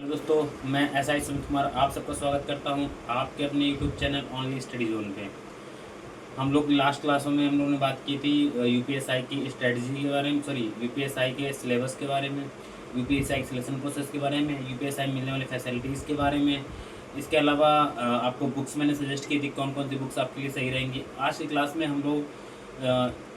Hello दोस्तों, मैं SI Sumit Kumar आप सबका स्वागत करता हूं आपके अपने YouTube channel only study zone पे। हम लोग लास्ट क्लासों में हम लोगों ने बात की थी यूपीएसआई की स्ट्रेटजी के बारे में, सॉरी यूपीएसआई के सिलेबस के बारे में, यूपीएसआई सिलेक्शन प्रोसेस के बारे में, यूपीएसआई मिलने वाली फैसिलिटीज़ के बारे में। इसके अलावा आपको बुक्स मैंने सजेस्ट की थी कौन कौन सी बुक्स आपके लिए सही रहेंगी। आज की क्लास में हम लोग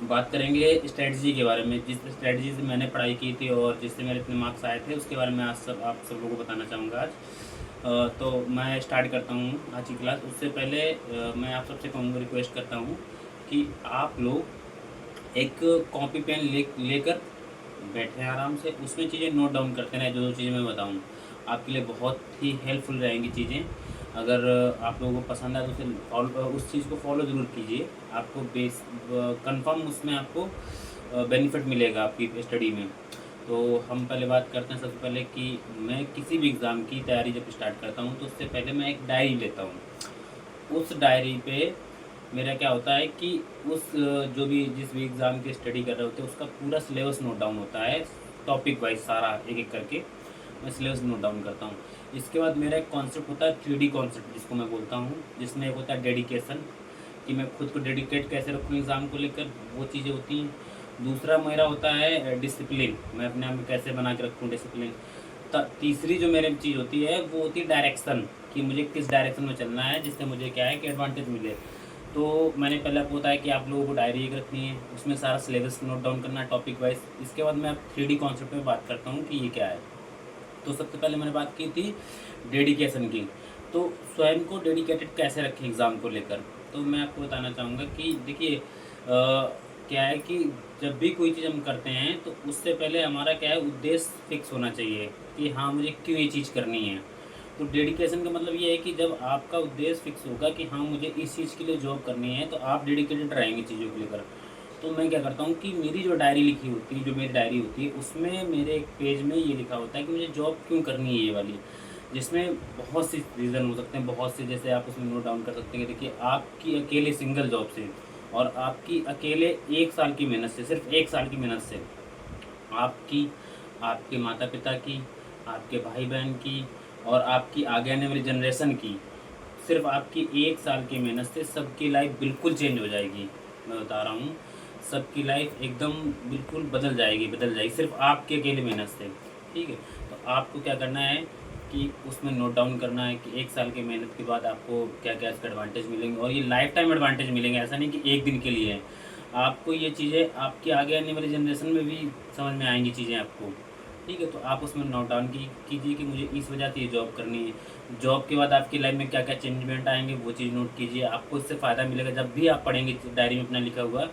बात करेंगे स्ट्रेटजी के बारे में, जिस स्ट्रेटजी से मैंने पढ़ाई की थी और जिससे मेरे इतने मार्क्स आए थे उसके बारे में आज आप सब लोगों को बताना चाहूँगा आज। तो मैं स्टार्ट करता हूँ आज की क्लास। उससे पहले मैं आप सबसे कहूँगा, रिक्वेस्ट करता हूँ कि आप लोग एक कॉपी पेन लेकर बैठे आराम से, उसमें चीज़ें नोट डाउन करते रहें। जो जो चीज़ें मैं बताऊँ आपके लिए बहुत ही हेल्पफुल रहेंगी चीज़ें। अगर आप लोगों को पसंद आए तो उस चीज़ को फॉलो ज़रूर कीजिए। आपको बेस कंफर्म उसमें आपको बेनिफिट मिलेगा आपकी स्टडी में। तो हम पहले बात करते हैं सबसे पहले कि मैं किसी भी एग्ज़ाम की तैयारी जब स्टार्ट करता हूँ तो उससे पहले मैं एक डायरी लेता हूँ। उस डायरी पे मेरा क्या होता है कि जो भी जिस भी एग्ज़ाम की स्टडी कर रहे होते हैं उसका पूरा सिलेबस नोट डाउन होता है, टॉपिक वाइज सारा एक एक करके मैं सिलेबस नोट डाउन करता हूँ। इसके बाद मेरा एक कॉन्सेप्ट होता है 3D कॉन्सेप्ट, जिसको मैं बोलता हूँ, जिसमें एक होता है डेडिकेशन, कि मैं खुद को डेडिकेट कैसे रखूँ एग्ज़ाम को लेकर, वो चीज़ें होती हैं। दूसरा मेरा होता है डिसिप्लिन, मैं अपने आप में कैसे बना के रखूँ डिसिप्लिन। तीसरी जो मेरी चीज़ होती है वो होती है डायरेक्शन, कि मुझे किस डायरेक्शन में चलना है जिससे मुझे क्या है कि एडवांटेज मिले। तो मैंने पहले आपको बताया कि आप लोगों को डायरी एक रखनी है, उसमें सारा सिलेबस नोट डाउन करना है टॉपिक वाइज। इसके बाद मैं 3D कॉन्सेप्ट में बात करता हूँ कि ये क्या है। तो सबसे पहले मैंने बात की थी डेडिकेशन की। तो स्वयं को डेडिकेटेड कैसे रखें एग्ज़ाम को लेकर, तो मैं आपको बताना चाहूँगा कि देखिए क्या है कि जब भी कोई चीज़ हम करते हैं तो उससे पहले हमारा क्या है, उद्देश्य फिक्स होना चाहिए कि हाँ मुझे क्यों ये चीज़ करनी है। तो डेडिकेशन का मतलब ये है कि जब आपका उद्देश्य फिक्स होगा कि हाँ मुझे इस चीज़ के लिए जॉब करनी है, तो आप डेडिकेटेड रहेंगे चीज़ों को लेकर। तो मैं क्या करता हूँ कि मेरी जो डायरी लिखी होती है, जो मेरी डायरी होती है, उसमें मेरे एक पेज में ये लिखा होता है कि मुझे जॉब क्यों करनी है ये वाली, जिसमें बहुत सी रीज़न हो सकते हैं, बहुत से, जैसे आप उसमें नोट डाउन कर सकते हैं कि देखिए आपकी अकेले सिंगल जॉब से और आपकी अकेले 1 साल की मेहनत से, सिर्फ 1 साल की मेहनत से आपकी, आपके माता पिता की, आपके भाई बहन की और आपकी आगे आने वाली जनरेशन की, सिर्फ आपकी 1 साल की मेहनत से सबकी लाइफ बिल्कुल चेंज हो जाएगी। मैं बता रहा हूँ, सबकी लाइफ एकदम बिल्कुल बदल जाएगी सिर्फ आपके अकेले मेहनत से। ठीक है, तो आपको क्या करना है कि उसमें नोट डाउन करना है कि 1 साल की मेहनत के बाद आपको क्या क्या इसके एडवांटेज मिलेंगे, और ये लाइफ टाइम एडवांटेज मिलेंगे, ऐसा नहीं कि एक दिन के लिए है। आपको ये चीज़ें आपके आगे आने वाली जनरेशन में भी समझ में आएंगी चीज़ें आपको। ठीक है, तो आप उसमें नोट डाउन कीजिए कि मुझे इस वजह से ये जॉब करनी है। जॉब के बाद आपकी लाइफ में क्या क्या चेंजमेंट आएंगे वो चीज़ नोट कीजिए, आपको इससे फ़ायदा मिलेगा जब भी आप पढ़ेंगे डायरी में अपना लिखा हुआ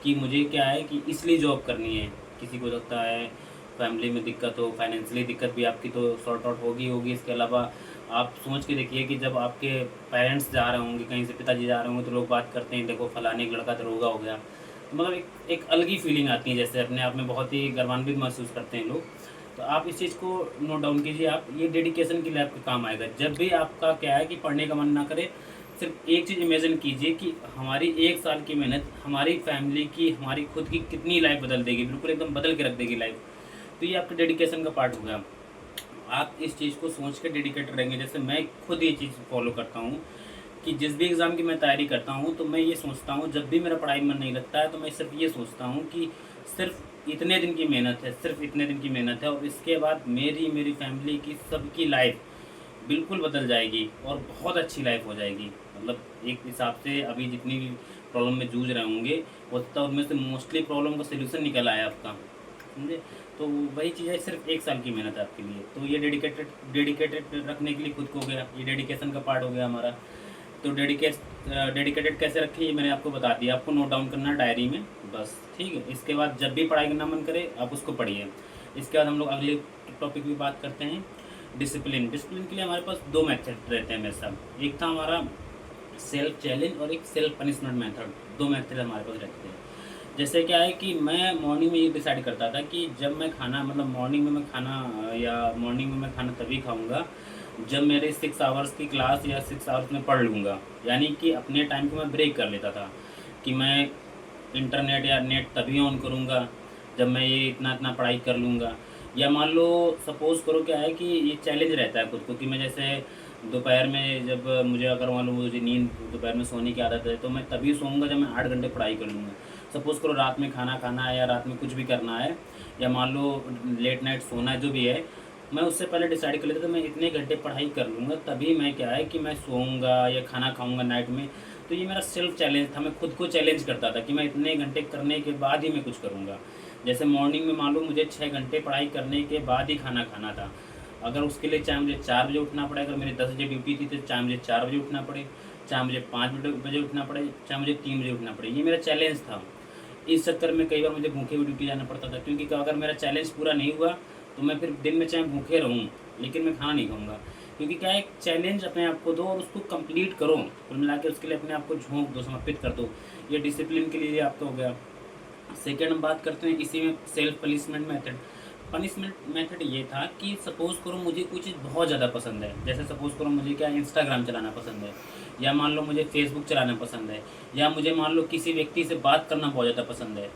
कि मुझे क्या है कि इसलिए जॉब करनी है। किसी को लगता है फैमिली में दिक्कत हो, फाइनेंशियली दिक्कत भी आपकी तो सॉर्ट आउट होगी। इसके अलावा आप सोच के देखिए कि जब आपके पेरेंट्स जा रहे होंगे कहीं से, पिताजी जा रहे होंगे, तो लोग बात करते हैं देखो फलाने एक लड़का दरोगा हो गया, तो मतलब एक अलग ही फीलिंग आती है, जैसे अपने आप में बहुत ही गर्वान्वित महसूस करते हैं लोग। तो आप इस चीज़ को नोट डाउन कीजिए, आप ये डेडिकेशन के लिए आपके काम आएगा। जब भी आपका क्या है कि पढ़ने का मन ना करे, सिर्फ एक चीज़ इमेजिन कीजिए कि हमारी 1 साल की मेहनत हमारी फैमिली की, हमारी खुद की कितनी लाइफ बदल देगी, बिल्कुल एकदम बदल के रख देगी लाइफ। तो ये आपका डेडिकेशन का पार्ट हो गया। आप इस चीज़ को सोच के डेडिकेटेड रहेंगे। जैसे मैं खुद ये चीज़ फॉलो करता हूँ कि जिस भी एग्ज़ाम की मैं तैयारी करता हूँ तो मैं ये सोचता हूँ, जब भी मेरा पढ़ाई में मन नहीं लगता है तो मैं सिर्फ ये सोचता हूँ कि सिर्फ इतने दिन की मेहनत है, सिर्फ इतने दिन की मेहनत है, और इसके बाद मेरी फैमिली की सबकी लाइफ बिल्कुल बदल जाएगी और बहुत अच्छी लाइफ हो जाएगी। मतलब एक हिसाब से अभी जितनी भी प्रॉब्लम में जूझ रहे होंगे, हो सकता है उनमें से मोस्टली प्रॉब्लम का सोल्यूशन निकल आया आपका, समझे। तो वही चीज़ है, सिर्फ 1 साल की मेहनत है आपके लिए। तो ये डेडिकेटेड रखने के लिए खुद को हो गया, ये डेडिकेशन का पार्ट हो गया हमारा। तो डेडिकेटेड कैसे रखें ये मैंने आपको बता दिया, आपको नोट डाउन करना है डायरी में बस। ठीक है, इसके बाद जब भी पढ़ाई करना मन करे आप उसको पढ़िए। इसके बाद हम लोग अगले टॉपिक की बात करते हैं, डिसिप्लिन। डिसिप्लिन के लिए हमारे पास 2 मेथड रहते हैं हमेशा। एक था हमारा सेल्फ चैलेंज और एक सेल्फ पनिशमेंट मेथड, 2 मेथड हमारे पास रहते हैं। जैसे क्या है कि मैं मॉर्निंग में ये डिसाइड करता था कि जब मैं खाना, मतलब मॉर्निंग में मैं खाना, या मॉर्निंग में मैं खाना तभी खाऊंगा जब मेरे 6 आवर्स की क्लास या 6 आवर्स में पढ़ लूँगा। यानी कि अपने टाइम को मैं ब्रेक कर लेता था कि मैं इंटरनेट या नेट तभी ऑन करूँगा जब मैं ये इतना इतना पढ़ाई कर लूँगा। या मान लो सपोज़ करो क्या है कि ये चैलेंज रहता है खुद को कि मैं जैसे दोपहर में जब मुझे अगर मान लो मुझे नींद दोपहर में सोने की आदत है तो मैं तभी सोऊंगा जब मैं 8 घंटे पढ़ाई कर लूँगा। सपोज़ करो रात में खाना खाना है या रात में कुछ भी करना है या मान लो लेट नाइट सोना है जो भी है, मैं उससे पहले डिसाइड कर लेता तो मैं इतने घंटे पढ़ाई कर लूँगा तभी मैं क्या है कि मैं सोऊंगा या खाना खाऊंगा नाइट में। तो ये मेरा सेल्फ चैलेंज था, मैं खुद को चैलेंज करता था कि मैं इतने घंटे करने के बाद ही मैं कुछ करूँगा। जैसे मॉर्निंग में मान लो मुझे 6 घंटे पढ़ाई करने के बाद ही खाना खाना था, अगर उसके लिए चाहे मुझे 4 बजे उठना पड़े, अगर मेरी 10 बजे ड्यूटी थी तो चाहे मुझे 4 बजे उठना पड़े, चाहे मुझे 5 बजे उठना पड़े, चाहे मुझे 3 बजे उठना पड़े, ये मेरा चैलेंज था। इस चक्कर में कई बार मुझे भूखे हुए ड्यूटी जाना पड़ता था, क्योंकि अगर मेरा चैलेंज पूरा नहीं हुआ तो मैं फिर दिन में चाहे भूखे रहूँ लेकिन मैं खाना नहीं खाऊंगा। क्योंकि क्या है, एक चैलेंज अपने आप को दो और उसको कंप्लीट करो, कुल मिला के उसके लिए अपने आप को झोंक दो, समर्पित कर दो। ये डिसिप्लिन के लिए आपका हो गया। सेकेंड हम बात करते हैं इसी में self punishment method. Punishment method ये था कि सपोज़ करो मुझे कोई चीज़ बहुत ज़्यादा पसंद है, जैसे सपोज़ करो मुझे क्या इंस्टाग्राम चलाना पसंद है, या मान लो मुझे फेसबुक चलाना पसंद है, या मुझे मान लो किसी व्यक्ति से बात करना बहुत ज़्यादा पसंद है।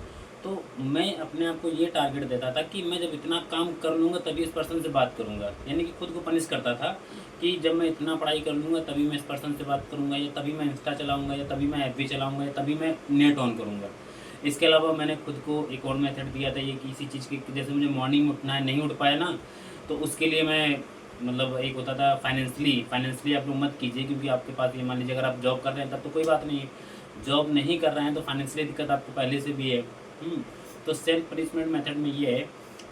तो मैं अपने आप को ये टारगेट देता था कि मैं जब इतना काम कर लूँगा तभी इस पर्सन से बात करूँगा, यानी कि खुद को पनिश करता था कि जब मैं इतना पढ़ाई कर लूँगा तभी मैं इस पर्सन से बात करूँगा, या तभी मैं इंस्टा चलाऊँगा, या तभी मैं एफबी चलाऊँगा, या तभी मैं नेट ऑन करूँगा। इसके अलावा मैंने खुद को एक और मेथड दिया था ये किसी चीज़ की, जैसे मुझे मॉर्निंग में उठना है, नहीं उठ पाया ना, तो उसके लिए मैं मतलब एक होता था फाइनेंशियली आप लोग मत कीजिए, क्योंकि आपके पास ये मान लीजिए अगर आप जॉब कर रहे हैं तब तो कोई बात नहीं है, जॉब नहीं कर रहे हैं तो फाइनेंशियली दिक्कत आपको पहले से भी है। तो सेल्फ पनिशमेंट मेथड में ये है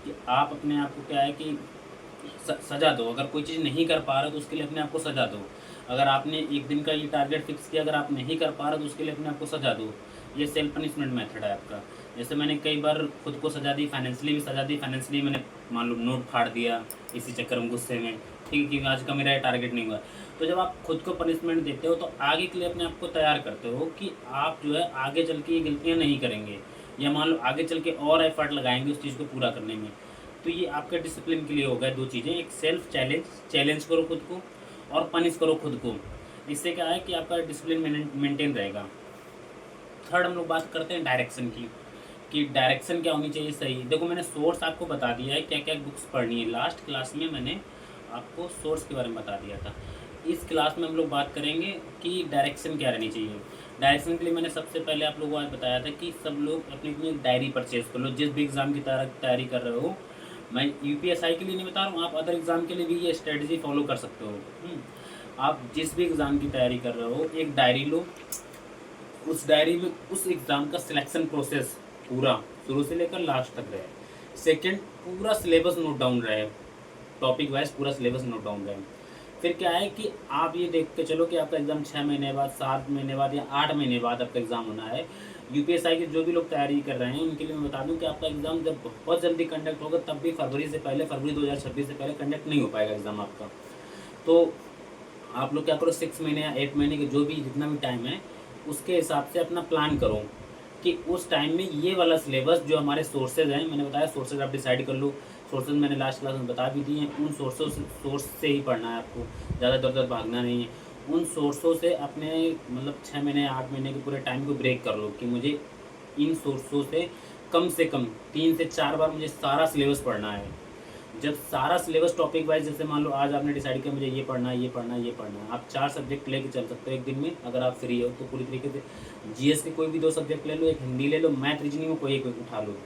कि आप अपने आप को क्या है कि सजा दो। अगर कोई चीज़ नहीं कर पा रहे तो उसके लिए अपने आप को सजा दो। अगर आपने एक दिन का ये टारगेट फिक्स किया, अगर आप नहीं कर पा रहे तो उसके लिए अपने आप को सजा दो। ये सेल्फ पनिशमेंट मेथड है आपका। जैसे मैंने कई बार खुद को सजा दी, फाइनेंशियली भी सजा दी। फाइनेंशियली मैंने मान लो नोट फाड़ दिया इसी चक्कर में, गुस्से में, ठीक है, क्योंकि आज का मेरा टारगेट नहीं हुआ। तो जब आप खुद को पनिशमेंट देते हो तो आगे के लिए अपने आप को तैयार करते हो कि आप जो है आगे चल के ये गलतियाँ नहीं करेंगे, या मान लो आगे चल के और एफर्ट लगाएंगे उस चीज़ को पूरा करने में। तो ये आपके डिसिप्लिन के लिए हो गए दो चीज़ें, एक सेल्फ चैलेंज करो खुद को, और पनिश करो खुद को। इससे क्या है कि आपका डिसिप्लिन मेंटेन रहेगा। थर्ड हम लोग बात करते हैं डायरेक्शन की, कि डायरेक्शन क्या होनी चाहिए सही। देखो मैंने सोर्स आपको बता दिया है, क्या क्या बुक्स पढ़नी है। लास्ट क्लास में मैंने आपको सोर्स के बारे में बता दिया था। इस क्लास में हम लोग बात करेंगे कि डायरेक्शन क्या रहनी चाहिए। डायरेक्शन के लिए मैंने सबसे पहले आप लोगों को आज बताया था कि सब लोग अपनी अपनी एक डायरी परचेज कर लो, जिस भी एग्ज़ाम की तैयारी कर रहे हो। मैं यूपीएसआई के लिए नहीं बता रहा हूँ, आप अदर एग्ज़ाम के लिए भी ये स्ट्रेटजी फॉलो कर सकते हो। आप जिस भी एग्ज़ाम की तैयारी कर रहे हो एक डायरी लो, उस डायरी में उस एग्ज़ाम का सिलेक्शन प्रोसेस पूरा शुरू से लेकर लास्ट तक रहे। सेकंड, पूरा सिलेबस नोट डाउन रहे, टॉपिक वाइज पूरा सिलेबस नोट डाउन रहे। फिर क्या है कि आप ये देख के चलो कि आपका एग्ज़ाम 6 महीने बाद, 7 महीने बाद या 8 महीने बाद आपका एग्ज़ाम होना है। यूपीएसआई के जो भी लोग तैयारी कर रहे हैं उनके लिए मैं बता दूं कि आपका एग्ज़ाम जब बहुत जल्दी कंडक्ट होगा तब भी फरवरी 2026 से पहले कंडक्ट नहीं हो पाएगा एग्ज़ाम आपका। तो आप लोग क्या करो, 6 महीने या 8 महीने के जो भी जितना भी टाइम है उसके हिसाब से अपना प्लान करो कि उस टाइम में ये वाला सिलेबस जो हमारे सोर्सेज हैं, मैंने बताया सोर्सेज आप डिसाइड कर लो। सोर्सेज मैंने लास्ट क्लास में बता भी दिए हैं, उन सोर्स से ही पढ़ना है आपको, ज़्यादा इधर उधर भागना नहीं है। उन सोर्सों से अपने मतलब 6 महीने 8 महीने के पूरे टाइम को ब्रेक कर लो कि मुझे इन सोर्सों से कम 3 से 4 बार मुझे सारा सिलेबस पढ़ना है। जब सारा सिलेबस टॉपिक वाइज, जैसे मान लो आज आपने डिसाइड किया मुझे ये पढ़ना है, ये पढ़ना है, ये पढ़ना है, आप 4 सब्जेक्ट लेके चल सकते हो एक दिन में अगर आप फ्री हो तो। पूरी तरीके से जीएस के कोई भी 2 सब्जेक्ट ले लो, एक हिंदी ले लो, मैथ रीजनिंग में कोई एक उठा लो,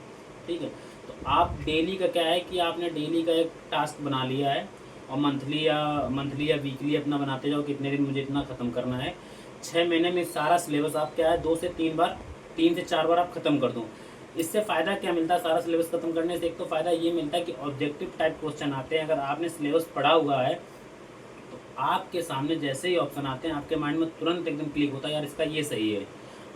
ठीक है। तो आप डेली का क्या है कि आपने डेली का एक टास्क बना लिया है, और मंथली या वीकली अपना बनाते जाओ कितने दिन मुझे इतना ख़त्म करना है। 6 महीने में सारा सिलेबस आप क्या है 2 से 3 से 4 बार आप ख़त्म कर दो। इससे फ़ायदा क्या मिलता है सारा सिलेबस खत्म करने से? एक तो फ़ायदा ये मिलता है कि ऑब्जेक्टिव टाइप क्वेश्चन आते हैं। अगर आपने सिलेबस पढ़ा हुआ है तो आपके सामने जैसे ही ऑप्शन आते हैं आपके माइंड में तुरंत एकदम क्लिक होता है, यार इसका ये सही है।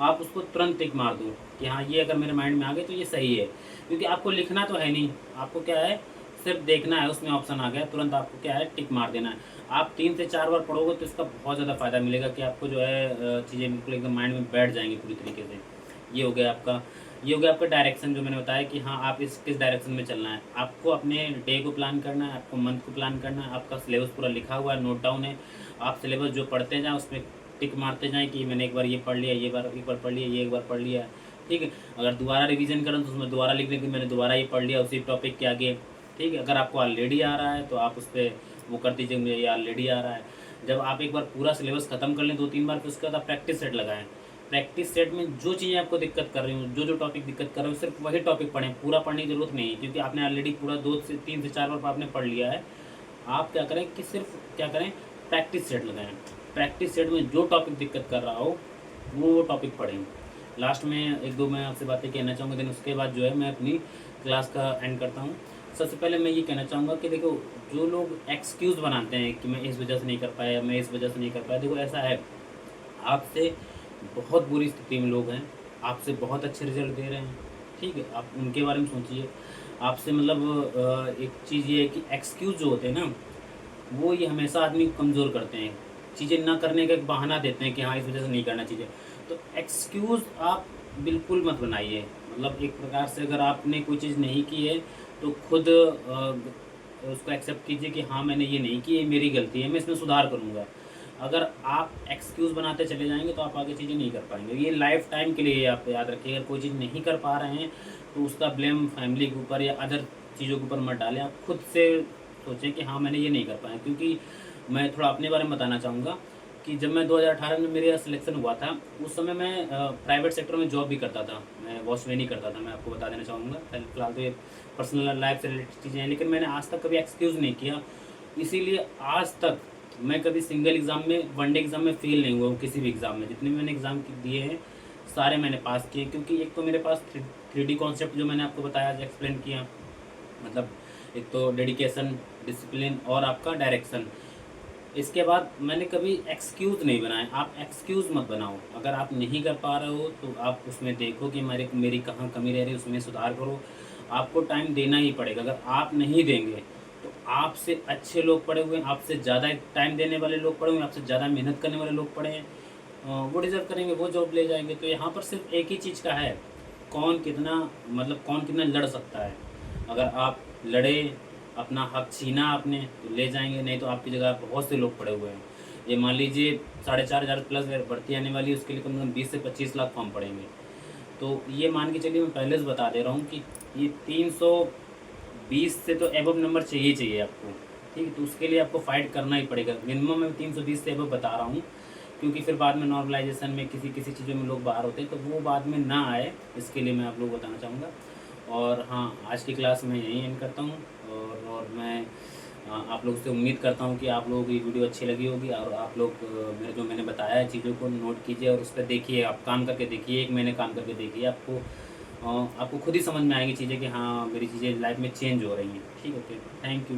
आप उसको तुरंत टिक मार दो कि हाँ ये अगर मेरे माइंड में आ गए तो ये सही है, क्योंकि आपको लिखना तो है नहीं, आपको क्या है सिर्फ देखना है, उसमें ऑप्शन आ गया तुरंत आपको क्या है टिक मार देना है। आप 3 से 4 बार पढ़ोगे तो इसका बहुत ज़्यादा फ़ायदा मिलेगा कि आपको जो है चीज़ें बिल्कुल एकदम माइंड में बैठ जाएंगी पूरी तरीके से। ये हो गया आपका डायरेक्शन जो मैंने बताया कि हाँ आप किस डायरेक्शन में चलना है। आपको अपने डे को प्लान करना है, आपको मंथ को प्लान करना है, आपका सिलेबस पूरा लिखा हुआ है, नोट डाउन है। आप सिलेबस जो पढ़ते जाएँ उसमें टिक मारते जाएँ कि मैंने एक बार ये पढ़ लिया, एक बार पढ़ लिया, ये एक बार पढ़ लिया, ठीक है। अगर दोबारा रिवीजन करें तो उसमें दोबारा लिख लें कि मैंने दोबारा ये पढ़ लिया उसी टॉपिक के आगे, ठीक है। अगर आपको ऑलरेडी आ रहा है तो आप उस पर वो कर दीजिए, मुझे ये ऑलरेडी आ रहा है। जब आप एक बार पूरा सिलेबस ख़त्म कर लें 2-3 बार, फिर उसके बाद आप प्रैक्टिस सेट लगाएं। प्रैक्टिस सेट में जो चीज़ें आपको दिक्कत कर रही हूँ, जो जो टॉपिक दिक्कत कर रहे हो, सिर्फ वही टॉपिक पढ़ें, पूरा पढ़ने की ज़रूरत नहीं है, क्योंकि आपने ऑलरेडी पूरा 2 से 3 से 4 बार आपने पढ़ लिया है। आप क्या करें कि सिर्फ क्या करें, प्रैक्टिस सेट लगाएं। प्रैक्टिस सेट में जो टॉपिक दिक्कत कर रहा हो वो टॉपिक पढ़ें। लास्ट में 1-2 मैं आपसे बातें कहना चाहूँगा, देन उसके बाद जो है मैं अपनी क्लास का एंड करता हूँ। सबसे पहले मैं ये कहना चाहूँगा कि देखो, जो लोग एक्सक्यूज़ बनाते हैं कि मैं इस वजह से नहीं कर पाया, मैं इस वजह से नहीं कर पाया, देखो ऐसा है, आपसे बहुत बुरी स्थिति में लोग हैं, आपसे बहुत अच्छे रिजल्ट दे रहे हैं, ठीक है, आप उनके बारे में सोचिए। आपसे मतलब एक चीज़ ये है कि एक्सक्यूज़ जो होते हैं ना, वो ये हमेशा आदमी को कमज़ोर करते हैं, चीज़ें ना करने का एक बहाना देते हैं कि हाँ, इस वजह से नहीं करना चाहिए। तो एक्सक्यूज़ आप बिल्कुल मत बनाइए। मतलब एक प्रकार से अगर आपने कोई चीज़ नहीं की है तो खुद उसको एक्सेप्ट कीजिए कि हाँ, मैंने ये नहीं की, ये मेरी गलती है, मैं इसमें सुधार करूँगा। अगर आप एक्सक्यूज़ बनाते चले जाएँगे तो आप आगे चीज़ें नहीं कर पाएँगे। ये लाइफ़ टाइम के लिए आप याद रखिए, अगर कोई चीज़ नहीं कर पा रहे हैं तो उसका ब्लेम फैमिली के ऊपर या अदर चीज़ों के ऊपर मत डालें। आप खुद से सोचें कि हाँ, मैंने ये नहीं कर पाया। क्योंकि मैं थोड़ा अपने बारे में बताना चाहूँगा कि जब मैं 2018 में मेरा सिलेक्शन हुआ था, उस समय मैं प्राइवेट सेक्टर में जॉब भी करता था। मैं वॉचमैन करता था, मैं आपको बता देना चाहूँगा। फ़िलहाल तो ये पर्सनल लाइफ़ से रिलेटेड चीज़ें हैं, लेकिन मैंने आज तक कभी एक्सक्यूज़ नहीं किया। इसीलिए आज तक मैं कभी सिंगल एग्ज़ाम में, वनडे एग्ज़ाम में फ़ेल नहीं हुआ हूँ किसी भी एग्ज़ाम में। जितने भी मैंने एग्ज़ाम दिए हैं, सारे मैंने पास किए, क्योंकि एक तो मेरे पास 3D कॉन्सेप्ट जो मैंने आपको बताया, जो एक्सप्लेन किया, मतलब एक तो डेडिकेशन, डिसिप्लिन और आपका डायरेक्शन। इसके बाद मैंने कभी एक्सक्यूज़ नहीं बनाए। आप एक्सक्यूज़ मत बनाओ। अगर आप नहीं कर पा रहे हो तो आप उसमें देखो कि मेरी कहाँ कमी रह रही है, उसमें सुधार करो। आपको टाइम देना ही पड़ेगा। अगर आप नहीं देंगे तो आपसे अच्छे लोग पड़े हुए हैं, आपसे ज़्यादा टाइम देने वाले लोग पड़े हुए हैं, आपसे ज़्यादा मेहनत करने वाले लोग पड़े हैं। वो डिज़र्व करेंगे, वो जॉब ले जाएँगे। तो यहाँ पर सिर्फ एक ही चीज़ का है, कौन कितना, मतलब कौन कितना लड़ सकता है। अगर आप लड़े, अपना हक छीना आपने, तो ले जाएँगे, नहीं तो आपकी जगह बहुत से लोग पड़े हुए हैं। ये मान लीजिए 4,500 प्लस भर्ती आने वाली है, उसके लिए कम से कम 20 से 25 लाख फॉर्म पड़ेंगे। तो ये मान के चलिए, मैं पहले से बता दे रहा हूँ कि ये 320 से तो एबव नंबर चाहिए ही चाहिए आपको, ठीक है। तो उसके लिए आपको फ़ाइट करना ही पड़ेगा। मिनिमम मैं 320 से एबव बता रहा हूँ, क्योंकि फिर बाद में नॉर्मलाइजेशन में किसी किसी चीज़ों में लोग बाहर होते हैं, तो वो बाद में ना आए, इसके लिए मैं आप लोग को बताना चाहूँगा। और हाँ, आज की क्लास मैं यहीं एंड करता हूँ। और मैं आप लोगों से उम्मीद करता हूँ कि आप लोगों को ये वीडियो अच्छी लगी होगी, और आप लोग मैंने बताया है चीज़ों को नोट कीजिए और उस पर देखिए, आप काम करके देखिए, 1 महीने काम करके देखिए, आपको खुद ही समझ में आएगी चीज़ें कि हाँ, मेरी चीज़ें लाइफ में चेंज हो रही हैं। ठीक है, ओके, थैंक यू।